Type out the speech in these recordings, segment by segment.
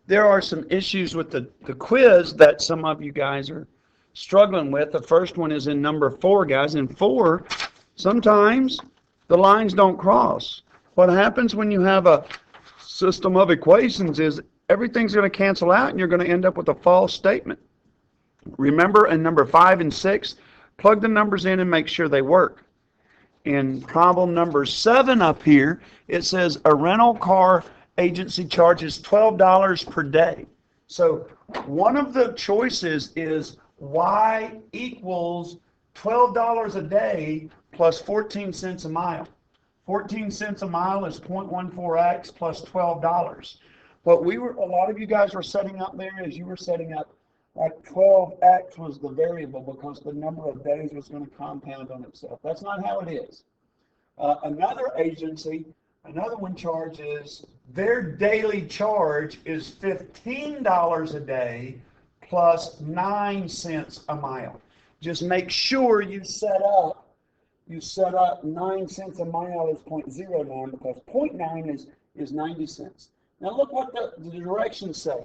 there are some issues with the quiz that some of you guys are struggling with. The first one is in number 4, guys. In 4, sometimes the lines don't cross. What happens when you have a system of equations is everything's going to cancel out and you're going to end up with a false statement. Remember, in number 5 and 6, plug the numbers in and make sure they work. In problem number 7 up here, it says a rental car agency charges $12 per day. So one of the choices is y equals $12 a day plus 14 cents a mile. 14 cents a mile is 0.14x plus $12. What a lot of you guys were setting up there is you were setting up like 12x was the variable because the number of days was going to compound on itself. That's not how it is. Another one charges, their daily charge is $15 a day plus 9 cents a mile. Just make sure you set up 9 cents a mile as 0.09 because 0.9 is 90 cents. Now look what the directions say.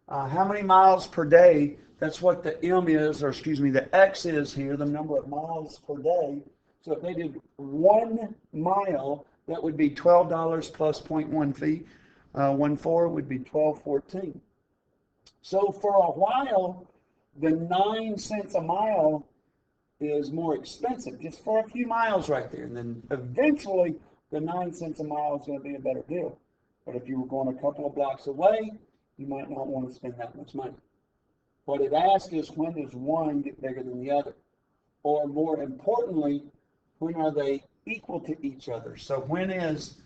How many miles per day? That's what the M is, or excuse me, the X is here, the number of miles per day. So if they did 1 mile, that would be $12 plus 0.1 fee. 1.4 would be $12.14. So for a while, the 9 cents a mile is more expensive, just for a few miles right there. And then eventually, the 9 cents a mile is going to be a better deal. But if you were going a couple of blocks away, you might not want to spend that much money. What it asks is, when does one get bigger than the other? Or more importantly, when are they equal to each other? So when is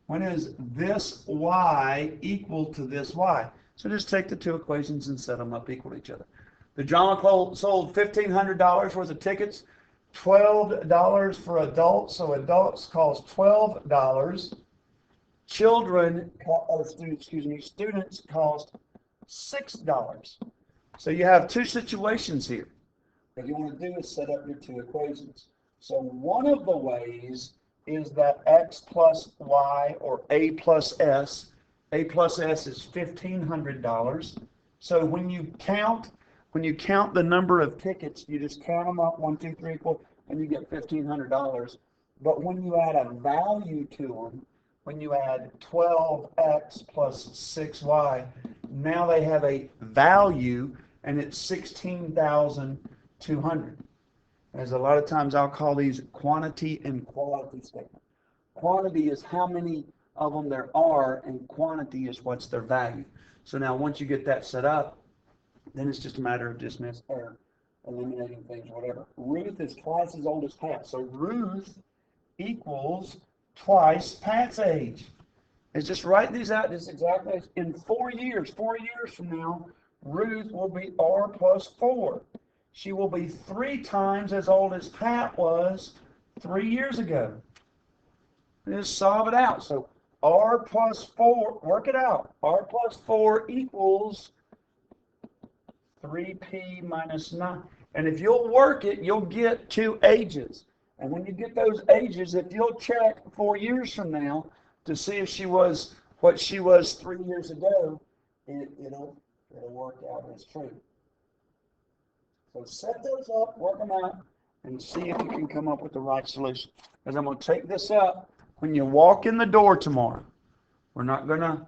this y equal to this y? So just take the two equations and set them up equal to each other. The drama club sold $1,500 worth of tickets, $12 for adults, so adults cost $12. Students cost $6. So you have two situations here. What you want to do is set up your two equations. So one of the ways is that x plus y, or a plus s is $1,500. So when you count the number of tickets, you just count them up, 1, 2, 3, 4, and you get $1,500. But when you add a value to them, when you add 12x plus 6y, now they have a value, and it's 16,200. As a lot of times I'll call these quantity and quality statements. Quantity is how many of them there are, and quantity is what's their value. So now once you get that set up, then it's just a matter of eliminating things, whatever. Ruth is twice as old as Pat. So Ruth equals twice Pat's age. Let's just write these out just exactly. In 4 years from now, Ruth will be R plus 4. She will be 3 times as old as Pat was 3 years ago. Just solve it out. So R plus 4, work it out. R plus 4 equals 3P minus 9. And if you'll work it, you'll get 2 ages. And when you get those ages, if you'll check 4 years from now to see if she was what she was 3 years ago, it'll work out as true. So set those up, work them out, and see if you can come up with the right solution. Because I'm going to take this up when you walk in the door tomorrow. We're not gonna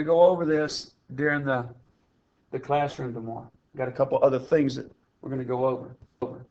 go over this during the classroom tomorrow. Got a couple other things that we're going to go over.